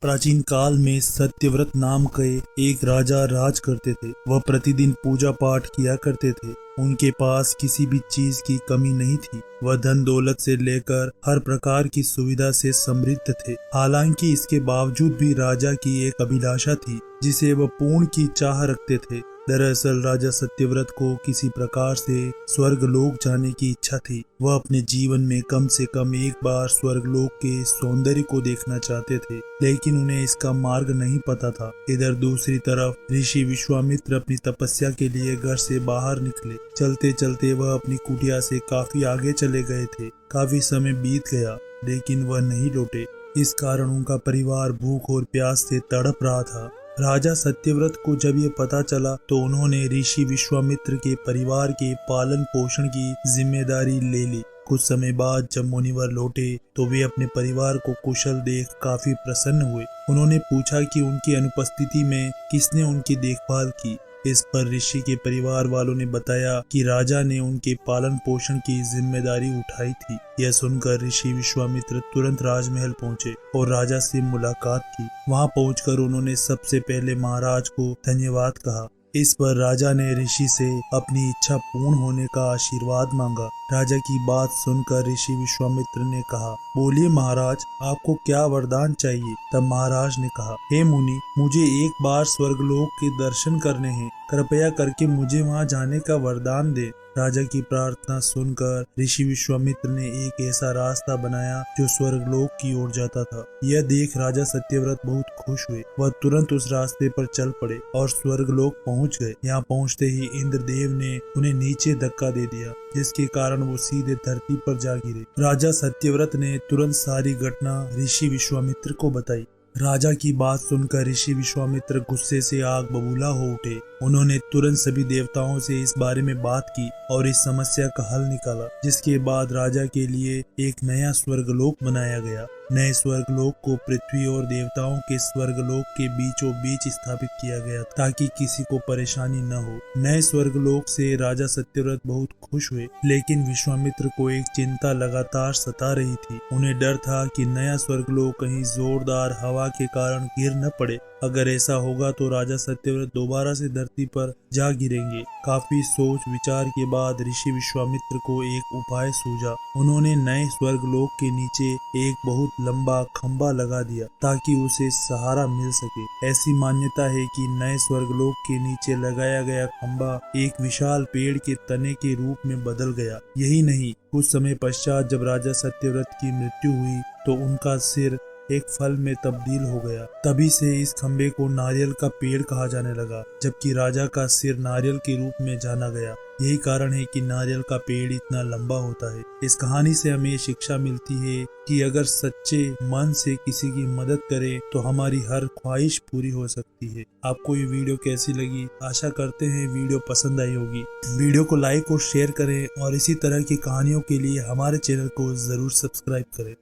प्राचीन काल में सत्यव्रत नाम के एक राजा राज करते थे। वह प्रतिदिन पूजा पाठ किया करते थे। उनके पास किसी भी चीज की कमी नहीं थी। वह धन दौलत से लेकर हर प्रकार की सुविधा से समृद्ध थे। हालांकि इसके बावजूद भी राजा की एक अभिलाषा थी जिसे वह पूर्ण की चाह रखते थे। दरअसल राजा सत्यव्रत को किसी प्रकार से स्वर्गलोक जाने की इच्छा थी। वह अपने जीवन में कम से कम एक बार स्वर्गलोक के सौंदर्य को देखना चाहते थे, लेकिन उन्हें इसका मार्ग नहीं पता था। इधर दूसरी तरफ ऋषि विश्वामित्र अपनी तपस्या के लिए घर से बाहर निकले। चलते चलते वह अपनी कुटिया से काफी आगे चले गए थे। काफी समय बीत गया, लेकिन वह नहीं लौटे। इस कारण उनका परिवार भूख और प्यास से तड़प रहा था। राजा सत्यव्रत को जब ये पता चला तो उन्होंने ऋषि विश्वामित्र के परिवार के पालन पोषण की जिम्मेदारी ले ली। कुछ समय बाद जब मुनिवर लौटे तो वे अपने परिवार को कुशल देख काफी प्रसन्न हुए। उन्होंने पूछा कि उनकी अनुपस्थिति में किसने उनकी देखभाल की। इस पर ऋषि के परिवार वालों ने बताया कि राजा ने उनके पालन पोषण की जिम्मेदारी उठाई थी। यह सुनकर ऋषि विश्वामित्र तुरंत राजमहल पहुंचे और राजा से मुलाकात की। वहां पहुंचकर उन्होंने सबसे पहले महाराज को धन्यवाद कहा। इस पर राजा ने ऋषि से अपनी इच्छा पूर्ण होने का आशीर्वाद मांगा। राजा की बात सुनकर ऋषि विश्वामित्र ने कहा, बोलिए महाराज, आपको क्या वरदान चाहिए। तब महाराज ने कहा, हे मुनि, मुझे एक बार स्वर्गलोक के दर्शन करने हैं। कृपया करके मुझे वहां जाने का वरदान दे। राजा की प्रार्थना सुनकर ऋषि विश्वामित्र ने एक ऐसा रास्ता बनाया जो स्वर्गलोक की ओर जाता था। यह देख राजा सत्यव्रत बहुत खुश हुए। वह तुरंत उस रास्ते पर चल पड़े और स्वर्गलोक पहुंच गए। यहाँ पहुंचते ही इंद्रदेव ने उन्हें नीचे धक्का दे दिया, जिसके कारण वो सीधे धरती पर जा गिरे। राजा सत्यव्रत ने तुरंत सारी घटना ऋषि विश्वामित्र को बताई। राजा की बात सुनकर ऋषि विश्वामित्र गुस्से से आग बबूला हो उठे। उन्होंने तुरंत सभी देवताओं से इस बारे में बात की और इस समस्या का हल निकाला, जिसके बाद राजा के लिए एक नया स्वर्गलोक बनाया गया। नए स्वर्गलोक को पृथ्वी और देवताओं के स्वर्गलोक के बीचों बीच स्थापित किया गया ताकि किसी को परेशानी न हो। नए स्वर्गलोक से राजा सत्यव्रत बहुत खुश हुए, लेकिन विश्वामित्र को एक चिंता लगातार सता रही थी। उन्हें डर था कि नया स्वर्गलोक कहीं जोरदार हवा के कारण गिर न पड़े। अगर ऐसा होगा तो राजा सत्यव्रत दोबारा से धरती पर जा गिरेंगे। काफी सोच विचार के बाद ऋषि विश्वामित्र को एक उपाय सूझा। उन्होंने नए स्वर्गलोक के नीचे एक बहुत लंबा खंभा लगा दिया ताकि उसे सहारा मिल सके। ऐसी मान्यता है कि नए स्वर्गलोक के नीचे लगाया गया खंभा एक विशाल पेड़ के तने के रूप में बदल गया। यही नहीं, कुछ समय पश्चात जब राजा सत्यव्रत की मृत्यु हुई तो उनका सिर एक फल में तब्दील हो गया। तभी से इस खंबे को नारियल का पेड़ कहा जाने लगा, जबकि राजा का सिर नारियल के रूप में जाना गया। यही कारण है कि नारियल का पेड़ इतना लंबा होता है। इस कहानी से हमें शिक्षा मिलती है कि अगर सच्चे मन से किसी की मदद करें तो हमारी हर ख्वाहिश पूरी हो सकती है। आपको ये वीडियो कैसी लगी? आशा करते हैं वीडियो पसंद आई होगी। वीडियो को लाइक और शेयर करें और इसी तरह की कहानियों के लिए हमारे चैनल को जरूर सब्सक्राइब करें।